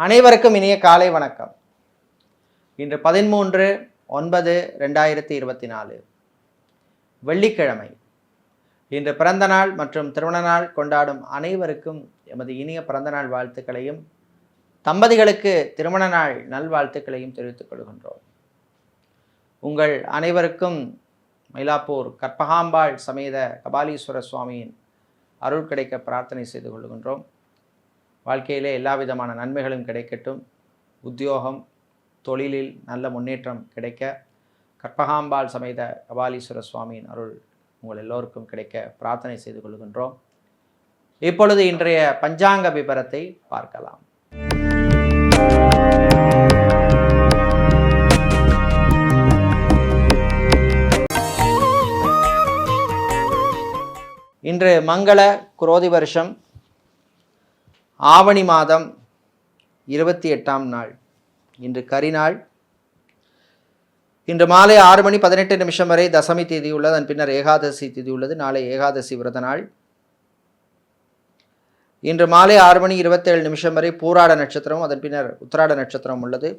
அனைவருக்கும் இனிய காலை வணக்கம். இன்று 13/9/2024 வெள்ளிக்கிழமை. இன்று பிறந்த நாள் மற்றும் திருமண நாள் கொண்டாடும் அனைவருக்கும் எமது இனிய பிறந்தநாள் வாழ்த்துக்களையும் தம்பதிகளுக்கு திருமண நாள் நல்வாழ்த்துக்களையும் தெரிவித்துக் கொள்கின்றோம். உங்கள் அனைவருக்கும் மயிலாப்பூர் கற்பகாம்பாள் சமேத கபாலீஸ்வர சுவாமியின் அருள் கிடைக்க பிரார்த்தனை செய்து கொள்கின்றோம். வாழ்க்கையிலே எல்லா விதமான நன்மைகளும் கிடைக்கட்டும். உத்தியோகம், தொழிலில் நல்ல முன்னேற்றம் கிடைக்க கற்பகாம்பாள் சமேத கபாலீஸ்வர சுவாமியின் அருள் உங்கள் எல்லோருக்கும் கிடைக்க பிரார்த்தனை செய்து கொள்கின்றோம். இப்பொழுது இன்றைய பஞ்சாங்க விபரத்தை பார்க்கலாம். இன்று மங்கள குரோதி வருஷம் ஆவணி மாதம் 28ஆம் நாள். இன்று கரிநாள். இன்று மாலை 6:18 வரை தசமி தேதி உள்ளது. அதன் பின்னர் ஏகாதசி தேதி உள்ளது. நாளை ஏகாதசி விரத நாள். இன்று மாலை 6:27 வரை பூராட நட்சத்திரம், அதன் பின்னர் உத்திராட நட்சத்திரம் உள்ளது.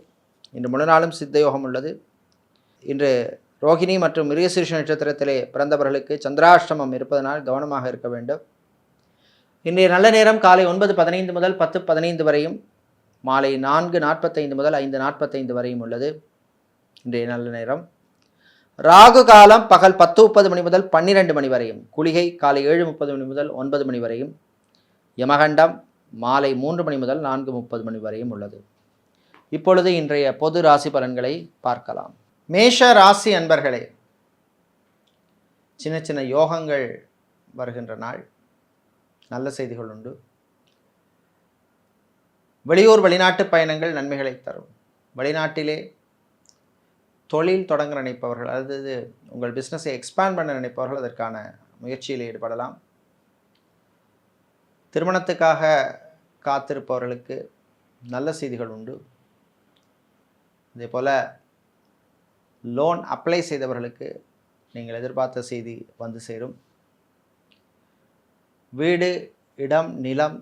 இன்று முழு நாளும் சித்தயோகம் உள்ளது. இன்று ரோகிணி மற்றும் மிருகசீரிஷ நட்சத்திரத்திலே பிறந்தவர்களுக்கு சந்திராஷ்டமம் இருப்பதனால் கவனமாக இருக்க வேண்டும். இன்றைய நல்ல நேரம் காலை 9:15 முதல் 10:15 வரையும், மாலை 4:45 முதல் 5:45 வரையும் உள்ளது. இன்றைய நல்ல நேரம். ராகு காலம் பகல் 10:30 மணி முதல் 12 மணி வரையும், குளிகை காலை 7:30 மணி முதல் 9 மணி வரையும், யமகண்டம் மாலை 3 மணி முதல் 4:30 மணி வரையும் உள்ளது. இப்பொழுது இன்றைய பொது ராசி பலன்களை பார்க்கலாம். மேஷ ராசி அன்பர்களே, சின்ன சின்ன யோகங்கள் வருகின்ற நாள். நல்ல செய்திகள் உண்டு. வெளியூர் வெளிநாட்டு பயணங்கள் நன்மைகளை தரும். வெளிநாட்டிலே தொழில் தொடங்க நினைப்பவர்கள், அதாவது உங்கள் பிஸ்னஸை எக்ஸ்பேண்ட் பண்ண நினைப்பவர்கள் அதற்கான முயற்சியில் ஈடுபடலாம். திருமணத்துக்காக காத்திருப்பவர்களுக்கு நல்ல செய்திகள் உண்டு. இதே போல் லோன் அப்ளை செய்தவர்களுக்கு நீங்கள் எதிர்பார்த்த செய்தி வந்து சேரும். வீடு, இடம், நிலம்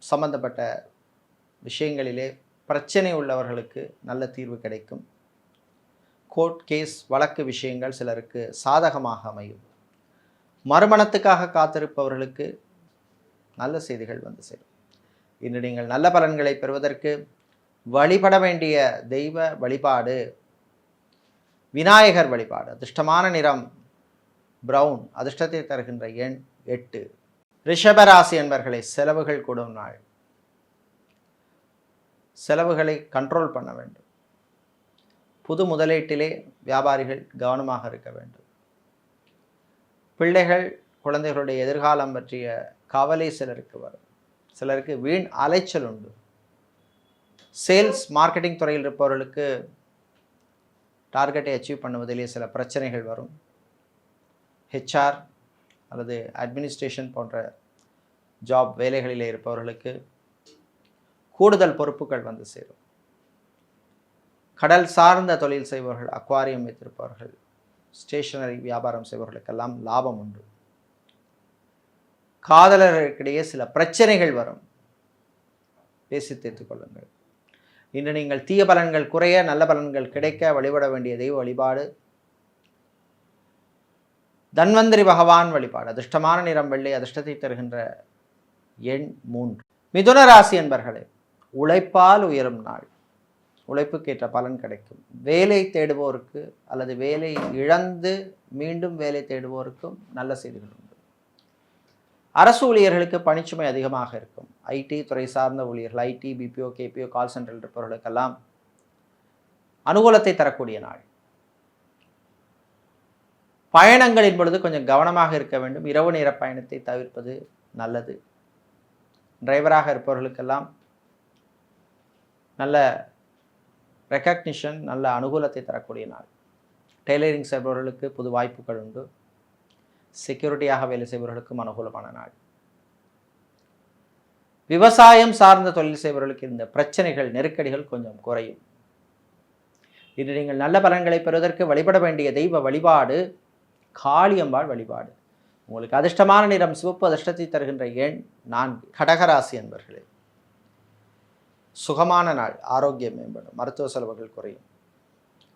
சம்பந்தப்பட்ட விஷயங்களிலே பிரச்சனை உள்ளவர்களுக்கு நல்ல தீர்வு கிடைக்கும். கோர்ட் கேஸ் வழக்கு விஷயங்கள் சிலருக்கு சாதகமாக அமையும். மறுமணத்துக்காக காத்திருப்பவர்களுக்கு நல்ல செய்திகள் வந்து சேரும். இன்று நீங்கள் நல்ல பலன்களை பெறுவதற்கு வழிபட வேண்டிய தெய்வ வழிபாடு விநாயகர் வழிபாடு. அதிர்ஷ்டமான நிறம் பிரவுன். அதிர்ஷ்டத்தை தருகின்ற எண் 8. ரிஷபராசி என்பர்களை, செலவுகள் கூடும் நாள். செலவுகளை கண்ட்ரோல் பண்ண வேண்டும். புது முதலீட்டிலே வியாபாரிகள் கவனமாக இருக்க வேண்டும். பிள்ளைகள், குழந்தைகளுடைய எதிர்காலம் பற்றிய கவலை சிலருக்கு வரும். சிலருக்கு வீண் அலைச்சல் உண்டு. சேல்ஸ் மார்க்கெட்டிங் துறையில் இருப்பவர்களுக்கு டார்கெட்டை அச்சீவ் பண்ணுவதிலே சில பிரச்சனைகள் வரும். ஹெச்ஆர் அல்லது அட்மினிஸ்ட்ரேஷன் போன்ற ஜாப் வேலைகளிலே இருப்பவர்களுக்கு கூடுதல் பொறுப்புகள் வந்து சேரும். கடல் சார்ந்த தொழில் செய்பவர்கள், அக்வாரியம் வைத்திருப்பவர்கள், ஸ்டேஷனரி வியாபாரம் செய்பவர்களுக்கெல்லாம் லாபம் உண்டு. காதலர்களுக்கிடையே சில பிரச்சனைகள் வரும். பேசி தீர்த்துக் கொள்ளுங்கள். இன்று நீங்கள் தீய பலன்கள் குறைய, நல்ல பலன்கள் கிடைக்க வழிபட வேண்டிய தெய்வ வழிபாடு தன்வந்திரி பகவான் வழிபாடு. அதிர்ஷ்டமான நிறம் வெள்ளை. அதிர்ஷ்டத்தை தருகின்ற எண் 3. மிதுன ராசி என்பர்களே, உழைப்பால் உயரும் நாள். உழைப்புக்கேற்ற பலன் கிடைக்கும். வேலை தேடுவோருக்கு அல்லது வேலை இழந்து மீண்டும் வேலை தேடுவோருக்கும் நல்ல செய்திகள் உண்டு. அரசு ஊழியர்களுக்கு பணிச்சுமை அதிகமாக இருக்கும். ஐடி துறை சார்ந்த ஊழியர்கள், ஐடி, பிபிஓ, கேபிஓ, கால் சென்டரில் இருப்பவர்களுக்கெல்லாம் அனுகூலத்தை தரக்கூடிய நாள். பயணங்களின் பொழுது கொஞ்சம் கவனமாக இருக்க வேண்டும். இரவு நேர பயணத்தை தவிர்ப்பது நல்லது. டிரைவராக இருப்பவர்களுக்கெல்லாம் நல்ல ரெக்கக்னிஷன், நல்ல அனுகூலத்தை தரக்கூடிய நாள். டெய்லரிங் செய்பவர்களுக்கு புது வாய்ப்புகள் உண்டு. செக்யூரிட்டியாக வேலை செய்பவர்களுக்கும் அனுகூலமான நாள். விவசாயம் சார்ந்த தொழில் செய்பவர்களுக்கு இந்த பிரச்சனைகள், நெருக்கடிகள் கொஞ்சம் குறையும். இன்று நீங்கள் நல்ல பலன்களை பெறுவதற்கு வழிபட வேண்டிய தெய்வ வழிபாடு காளியம்பாள் வழிபாடு. உங்களுக்கு அதிர்ஷ்டமான நிறம் சிவப்பு. அதிர்ஷ்டத்தை தருகின்ற எண் 4. கடகராசி என்பர்களே, சுகமான நாள், ஆரோக்கியம் மேம்படும், மருத்துவ செலவுகள் குறையும்.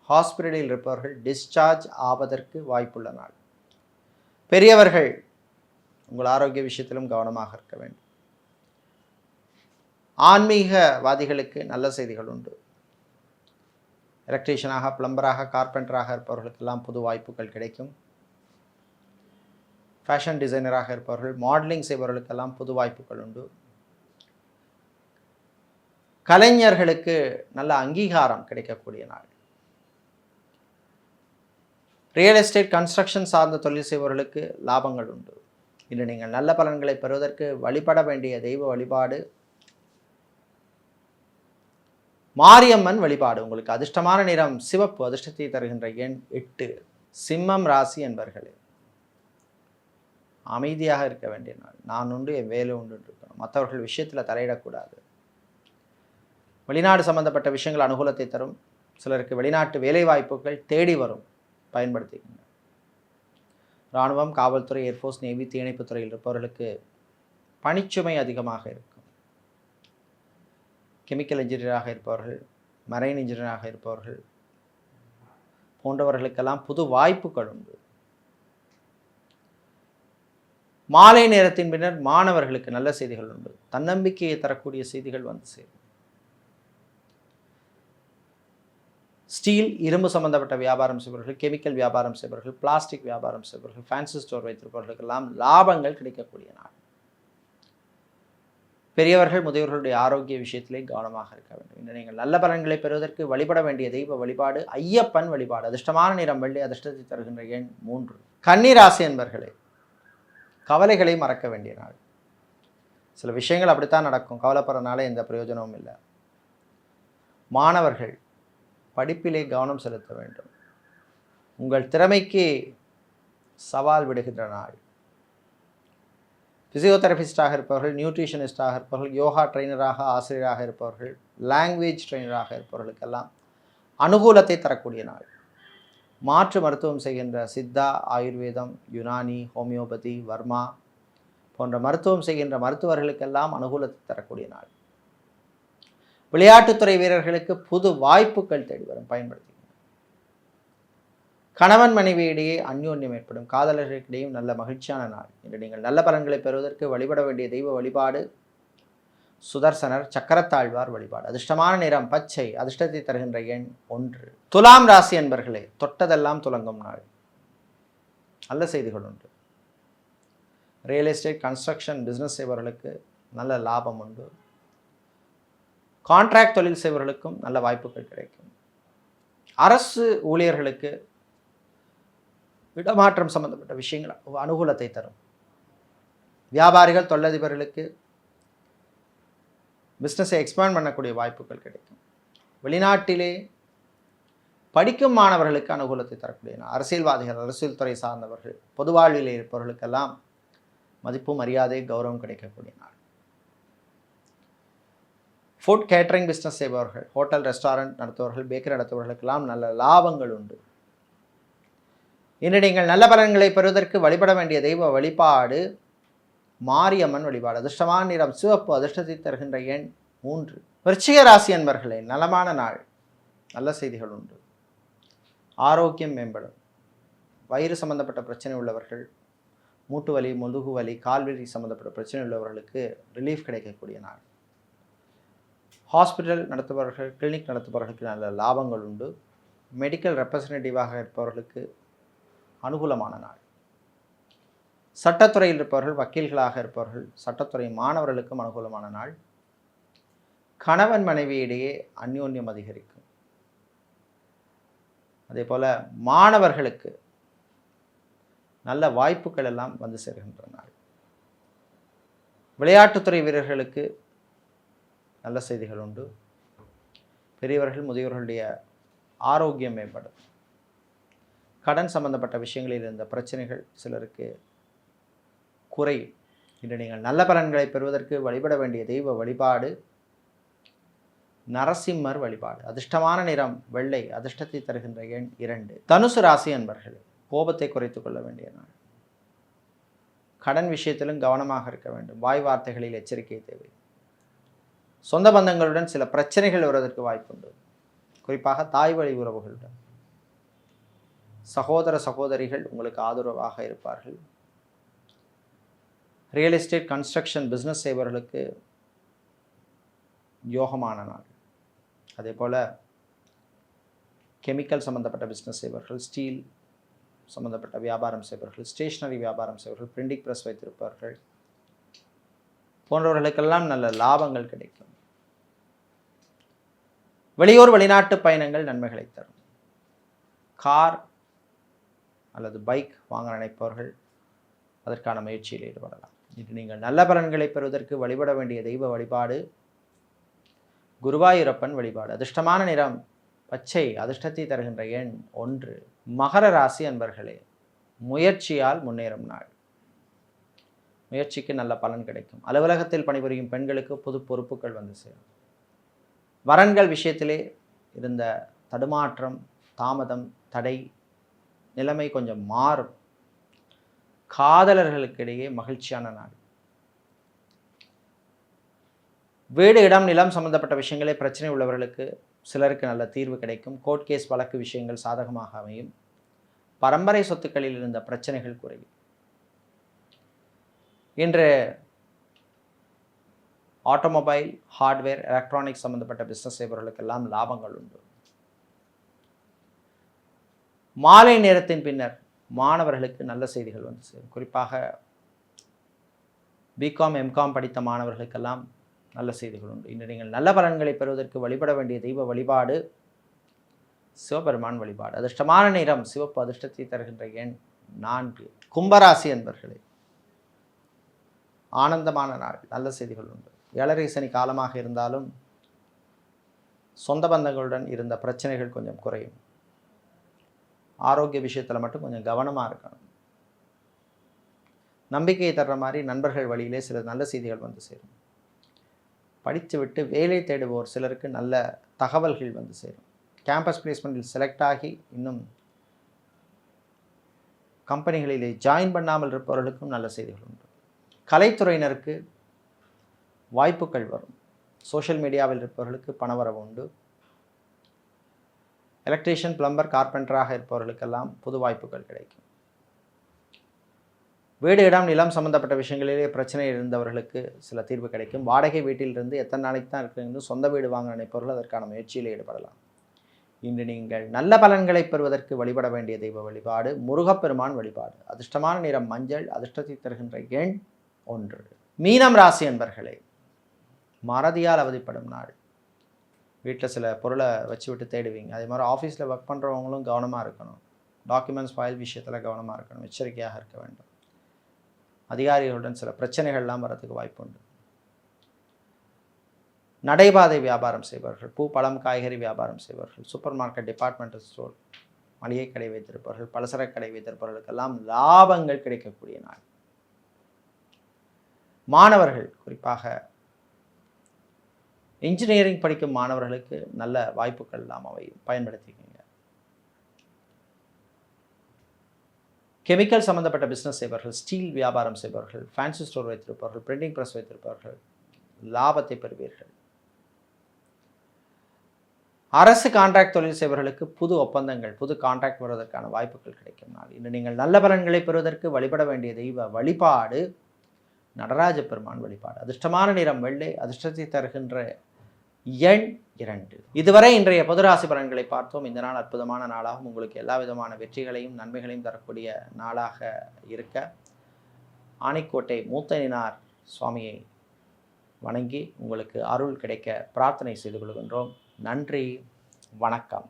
ஹாஸ்பிட்டலில் இருப்பவர்கள் டிஸ்சார்ஜ் ஆவதற்கு வாய்ப்புள்ள நாள். பெரியவர்கள் உங்கள் ஆரோக்கிய விஷயத்திலும் கவனமாக இருக்க வேண்டும். ஆன்மீகவாதிகளுக்கு நல்ல செய்திகள் உண்டு. எலக்ட்ரீஷியனாக, பிளம்பராக, கார்பெண்டராக இருப்பவர்களுக்கெல்லாம் புது வாய்ப்புகள் கிடைக்கும். ஃபேஷன் டிசைனராக இருப்பவர்கள், மாடலிங் செய்பவர்களுக்கெல்லாம் புது வாய்ப்புகள் உண்டு. கலைஞர்களுக்கு நல்ல அங்கீகாரம் கிடைக்கக்கூடிய நாள். ரியல் எஸ்டேட், கன்ஸ்ட்ரக்ஷன் சார்ந்த தொழில் செய்பவர்களுக்கு லாபங்கள் உண்டு. இன்று நீங்கள் நல்ல பலன்களை பெறுவதற்கு வழிபட வேண்டிய தெய்வ வழிபாடு மாரியம்மன் வழிபாடு. உங்களுக்கு அதிர்ஷ்டமான நிறம் சிவப்பு, அதிர்ஷ்டத்தை தருகின்ற எண் 8. சிம்மம் ராசி என்பர்களே, அமைதியாக இருக்க வேண்டிய நாள். நான் உண்டு, என் வேலை உண்டு இருக்கணும். மற்றவர்கள் விஷயத்தில் தலையிடக்கூடாது. வெளிநாடு சம்பந்தப்பட்ட விஷயங்கள் அனுகூலத்தை தரும். சிலருக்கு வெளிநாட்டு வேலை வாய்ப்புகள் தேடி வரும், பயன்படுத்திக்கங்க. இராணுவம், காவல்துறை, ஏர்ஃபோர்ஸ், நேவி, தீயணைப்புத் துறையில் இருப்பவர்களுக்கு பணிச்சுமை அதிகமாக இருக்கும். கெமிக்கல் இன்ஜினியராக இருப்பவர்கள், மரைன் இன்ஜினியராக இருப்பவர்கள் போன்றவர்களுக்கெல்லாம் புது வாய்ப்புகள் உண்டு. மாலை நேரத்தின் பின்னர் மாணவர்களுக்கு நல்ல செய்திகள் உண்டு. தன்னம்பிக்கையை தரக்கூடிய செய்திகள் வந்து சேரும். ஸ்டீல், இரும்பு சம்பந்தப்பட்ட வியாபாரம் செய்பவர்கள், கெமிக்கல் வியாபாரம் செய்பவர்கள், பிளாஸ்டிக் வியாபாரம் செய்பவர்கள், ஃபேன்சி ஸ்டோர் வைத்திருப்பவர்களுக்கெல்லாம் லாபங்கள் கிடைக்கக்கூடிய நாள். பெரியவர்கள், முதியவர்களுடைய ஆரோக்கிய விஷயத்திலே கவனமாக இருக்க வேண்டும். இன்று நீங்கள் நல்ல பலன்களை பெறுவதற்கு வழிபட வேண்டிய தெய்வ வழிபாடு ஐயப்பன் வழிபாடு. அதிர்ஷ்டமான நிறம் வெள்ளை, அதிர்ஷ்டத்தை தருகின்ற எண் 3. கன்னிராசி என்பர்களே, கவலைகளை மறக்க வேண்டிய நாள். சில விஷயங்கள் அப்படித்தான் நடக்கும், கவலைப்படுறதுனால எந்த பிரயோஜனமும் இல்லை. மாணவர்கள் படிப்பிலே கவனம் செலுத்த வேண்டும். உங்கள் திறமைக்கு சவால் விடுகின்ற நாள். ஃபிசியோதெரபிஸ்டாக இருப்பவர்கள், நியூட்ரிஷனிஸ்டாக இருப்பவர்கள், யோகா ட்ரெயினராக, ஆசிரியராக இருப்பவர்கள், லாங்குவேஜ் ட்ரெயினராக இருப்பவர்களுக்கெல்லாம் அனுகூலத்தை தரக்கூடிய நாள். மாற்று மருத்துவம் செய்கின்ற சித்தா, ஆயுர்வேதம், யுனானி, ஹோமியோபதி, வர்மா போன்ற மருத்துவம் செய்கின்ற மருத்துவர்களுக்கெல்லாம் அனுகூலத்தை தரக்கூடிய நாள். விளையாட்டுத்துறை வீரர்களுக்கு புது வாய்ப்புகள் தேடி வரும், பயன்படுத்தி. கணவன் மனைவியிடையே அந்யோன்யம் ஏற்படும். காதலர்களுக்கிடையும் நல்ல மகிழ்ச்சியான நாள். இன்று நீங்கள் நல்ல பலன்களை பெறுவதற்கு வழிபட வேண்டிய தெய்வ வழிபாடு சுதர்சனர், சக்கரத்தாழ்வார் வழிபாடு. அதிர்ஷ்டமான நிறம் பச்சை, அதிர்ஷ்டத்தை தருகின்ற எண் 1. துலாம் ராசி என்பர்களே, தொட்டதெல்லாம் துலங்கும் நாள். நல்ல செய்திகள் உண்டு. ரியல் எஸ்டேட், கன்ஸ்ட்ரக்ஷன் பிஸ்னஸ் செய்பவர்களுக்கு நல்ல லாபம் உண்டு. கான்ட்ராக்ட் தொழில் செய்பவர்களுக்கும் நல்ல வாய்ப்புகள் கிடைக்கும். அரசு ஊழியர்களுக்கு இடமாற்றம் சம்பந்தப்பட்ட விஷயங்கள் அனுகூலத்தை தரும். வியாபாரிகள், தொழிலதிபர்களுக்கு பிஸ்னஸை எக்ஸ்பேண்ட் பண்ணக்கூடிய வாய்ப்புகள் கிடைக்கும். வெளிநாட்டிலே படிக்கும் மாணவர்களுக்கு அனுகூலத்தை தரக்கூடிய அரசியல்வாதிகள், அரசியல் துறை சார்ந்தவர்கள், பொது வாழ்விலே இருப்பவர்களுக்கெல்லாம் மதிப்பு, மரியாதை, கௌரவம் கிடைக்கக்கூடிய நாள். ஃபுட் கேட்டரிங் பிஸ்னஸ் செய்பவர்கள், ஹோட்டல், ரெஸ்டாரண்ட் நடத்துபவர்கள், பேக்கரி நடத்துபவர்களுக்கெல்லாம் நல்ல லாபங்கள் உண்டு. இன்று நீங்கள் நல்ல பலன்களை பெறுவதற்கு வழிபட வேண்டிய தெய்வ வழிபாடு மாரியம்மன் வழிபாடு. அதிர்ஷ்டமான நிறம் சிவப்பு, அதிர்ஷ்டத்தை தருகின்ற எண் 3. விருச்சிக ராசி என்பர்களே, நலமான நாள். நல்ல செய்திகள் உண்டு. ஆரோக்கியம் மேம்படும். வயிறு சம்பந்தப்பட்ட பிரச்சனை உள்ளவர்கள், மூட்டு வலி, முதுகு வலி, கால்வலி சம்பந்தப்பட்ட பிரச்சனை உள்ளவர்களுக்கு ரிலீஃப் கிடைக்கக்கூடிய நாள். ஹாஸ்பிட்டல் நடத்துபவர்கள், கிளினிக் நடத்துபவர்களுக்கு நல்ல லாபங்கள் உண்டு. மெடிக்கல் ரெப்ரசன்டேட்டிவாக இருப்பவர்களுக்கு அனுகூலமான நாள். சட்டத்துறையில் இருப்பவர்கள், வக்கீல்களாக இருப்பவர்கள், சட்டத்துறை மாணவர்களுக்கும் அனுகூலமான நாள். கணவன் மனைவியிடையே அந்யோன்யம் அதிகரிக்கும். அதே போல மாணவர்களுக்கு நல்ல வாய்ப்புகள் எல்லாம் வந்து சேர்கின்ற நாள். விளையாட்டுத்துறை வீரர்களுக்கு நல்ல செய்திகள் உண்டு. பெரியவர்கள், முதியவர்களுடைய ஆரோக்கியம் மேம்படும். கடன் சம்பந்தப்பட்ட விஷயங்களில் இருந்த பிரச்சனைகள் சிலருக்கு குறையும். இன்று நீங்கள் நல்ல பலன்களை பெறுவதற்கு வழிபட வேண்டிய தெய்வ வழிபாடு நரசிம்மர் வழிபாடு. அதிர்ஷ்டமான நிறம் வெள்ளை, அதிர்ஷ்டத்தை தருகின்ற எண் 2. தனுசு ராசி அன்பர்கள், கோபத்தை குறைத்துக் கொள்ள வேண்டிய நாள். கடன் விஷயத்திலும் கவனமாக இருக்க வேண்டும். வாய் வார்த்தைகளில் எச்சரிக்கை தேவை. சொந்த பந்தங்களுடன் சில பிரச்சனைகள் வருவதற்கு வாய்ப்புண்டு. குறிப்பாக தாய் வழி உறவுகளுடன். சகோதர சகோதரிகள் உங்களுக்கு ஆதரவாக இருப்பார்கள். ரியல் எஸ்டேட், கன்ஸ்ட்ரக்ஷன், பிஸ்னஸ் செய்பவர்களுக்கு யோகமான நாள். அதே போல் கெமிக்கல் சம்மந்தப்பட்ட பிஸ்னஸ் செய்பவர்கள், ஸ்டீல் சம்மந்தப்பட்ட வியாபாரம் செய்பவர்கள், ஸ்டேஷ்னரி வியாபாரம் செய்பவர்கள், பிரிண்டிங் ப்ரெஸ் வைத்திருப்பவர்கள் போன்றவர்களுக்கெல்லாம் நல்ல லாபங்கள் கிடைக்கும். வெளியூர் வெளிநாட்டு பயணங்கள் நன்மைகளை தரும். கார் அல்லது பைக் வாங்க நினைப்பவர்கள் அதற்கான முயற்சியில் ஈடுபடலாம். இன்று நீங்கள் நல்ல பலன்களை பெறுவதற்கு வழிபட வேண்டிய தெய்வ வழிபாடு குருவாயூரப்பன் வழிபாடு. அதிர்ஷ்டமான நிறம் பச்சை. அதிர்ஷ்டத்தை தருகின்ற எண் 1. மகர ராசி அன்பர்களே, முயற்சியால் முன்னேறும் நாள். முயற்சிக்கு நல்ல பலன் கிடைக்கும். அலுவலகத்தில் பணிபுரியும் பெண்களுக்கு புது பொறுப்புகள் வந்து சேரும். வரன்கள் விஷயத்திலே இருந்த தடுமாற்றம், தாமதம், தடை நிலைமை கொஞ்சம் மாறும். காதலர்களுக்கிடையே மகிழ்ச்சியான நாள். வீடு, இடம், நிலம் சம்பந்தப்பட்ட விஷயங்களே பிரச்சனை உள்ளவர்களுக்கு சிலருக்கு நல்ல தீர்வு கிடைக்கும். கோர்ட் கேஸ் வழக்கு விஷயங்கள் சாதகமாக அமையும். பரம்பரை சொத்துக்களில் இருந்த பிரச்சனைகள் குறையும். இன்று ஆட்டோமொபைல், ஹார்ட்வேர், எலக்ட்ரானிக்ஸ் சம்பந்தப்பட்ட பிஸ்னஸ் செய்பவர்களுக்கெல்லாம் லாபங்கள் உண்டு. மாலை நேரத்தின் பின்னர் மாணவர்களுக்கு நல்ல செய்திகள் வந்து சேரும். குறிப்பாக பிகாம், எம்காம் படித்த மாணவர்களுக்கெல்லாம் நல்ல செய்திகள் உண்டு. இன்று நீங்கள் நல்ல பலன்களை பெறுவதற்கு வழிபட வேண்டிய தெய்வ வழிபாடு சிவபெருமான் வழிபாடு. அதிர்ஷ்டமான நிறம் சிவப்பு. அதிர்ஷ்டத்தை தருகின்ற எண் 4. கும்பராசி என்பர்களே, ஆனந்தமான நாள். நல்ல செய்திகள் உண்டு. ஏழரை சனி காலமாக இருந்தாலும் சொந்த பந்தங்களுடன் இருந்த பிரச்சனைகள் கொஞ்சம் குறையும். ஆரோக்கிய விஷயத்தில் மட்டும் கொஞ்சம் கவனமாக இருக்கணும். நம்பிக்கையை தர்ற மாதிரி நண்பர்கள் வழியிலே சில நல்ல செய்திகள் வந்து சேரும். படித்துவிட்டு வேலை தேடுவோர் சிலருக்கு நல்ல தகவல்கள் வந்து சேரும். கேம்பஸ் பிளேஸ்மெண்ட்டில் செலக்ட் ஆகி இன்னும் கம்பெனிகளிலே ஜாயின் பண்ணாமல் இருப்பவர்களுக்கும் நல்ல செய்திகள் உண்டு. கலைத்துறையினருக்கு வாய்ப்புகள் வரும். சோஷியல் மீடியாவில் இருப்பவர்களுக்கு பணவரவு உண்டு. எலக்ட்ரீஷியன், பிளம்பர், கார்பெண்டராக இருப்பவர்களுக்கெல்லாம் புது வாய்ப்புகள் கிடைக்கும். வீடு, இடம், நிலம் சம்பந்தப்பட்ட விஷயங்களிலே பிரச்சனை இருந்தவர்களுக்கு சில தீர்வு கிடைக்கும். வாடகை வீட்டிலிருந்து எத்தனை நாளைக்கு தான் இருக்குன்னு சொந்த வீடு வாங்க நினைப்பவர்கள் அதற்கான முயற்சியில் ஈடுபடலாம். இன்று நீங்கள் நல்ல பலன்களை பெறுவதற்கு வழிபட வேண்டிய தெய்வ வழிபாடு முருகப்பெருமான் வழிபாடு. அதிர்ஷ்டமான நிறம் மஞ்சள். அதிர்ஷ்டத்தை தருகின்ற எண் 1. மீனம் ராசி என்பர்களே, மறதியால் அவதிப்படும் நாள். வீட்டில் சில பொருளை வச்சு விட்டு தேடுவீங்க. அதே மாதிரி ஆஃபீஸில் ஒர்க் பண்ணுறவங்களும் கவனமாக இருக்கணும். டாக்குமெண்ட்ஸ் ஃபைல் விஷயத்தில் கவனமாக இருக்கணும். எச்சரிக்கையாக இருக்க வேண்டும். அதிகாரிகளுடன் சில பிரச்சனைகள்லாம் வரதுக்கு வாய்ப்பு உண்டு. நடைபாதை வியாபாரம் செய்பவர்கள், பூ, பழம், காய்கறி வியாபாரம் செய்பவர்கள், சூப்பர் மார்க்கெட், டிபார்ட்மெண்டல் ஸ்டோர், மளிகை கடை வைத்திருப்பவர்கள், பலசரக்கு கடை வைத்திருப்பவர்களுக்கெல்லாம் லாபங்கள் கிடைக்கக்கூடிய நாள். மாணவர்கள், குறிப்பாக இன்ஜினியரிங் படிக்கும் மாணவர்களுக்கு நல்ல வாய்ப்புகள் எல்லாம் அமையும். பயன்படுத்திக்கங்க. கெமிக்கல் சம்பந்தப்பட்ட பிஸ்னஸ் செய்பவர்கள், ஸ்டீல் வியாபாரம் செய்பவர்கள், ஃபேன்சி ஸ்டோர் வைத்திருப்பவர்கள், பிரிண்டிங் ப்ரெஸ் வைத்திருப்பவர்கள் லாபத்தை பெறுவீர்கள். அரசு கான்ட்ராக்ட் தொழில் செய்பவர்களுக்கு புது ஒப்பந்தங்கள், புது கான்ட்ராக்ட் வருவதற்கான வாய்ப்புகள் கிடைக்கும் நாள். இன்று நீங்கள் நல்ல பலன்களை பெறுவதற்கு வழிபட வேண்டிய தெய்வ வழிபாடு நடராஜ பெருமான் வழிபாடு. அதிர்ஷ்டமான நிறம் வெள்ளை. அதிர்ஷ்டத்தை தருகின்ற எண் 2. இதுவரை இன்றைய பொதுராசி பலன்களை பார்த்தோம். இந்த நாள் அற்புதமான நாளாகவும் உங்களுக்கு எல்லா விதமான வெற்றிகளையும் நன்மைகளையும் தரக்கூடிய நாளாக இருக்க ஆனைக்கோட்டை மூத்தனினார் சுவாமியை வணங்கி உங்களுக்கு அருள் கிடைக்க பிரார்த்தனை செய்து கொள்கின்றோம். நன்றி, வணக்கம்.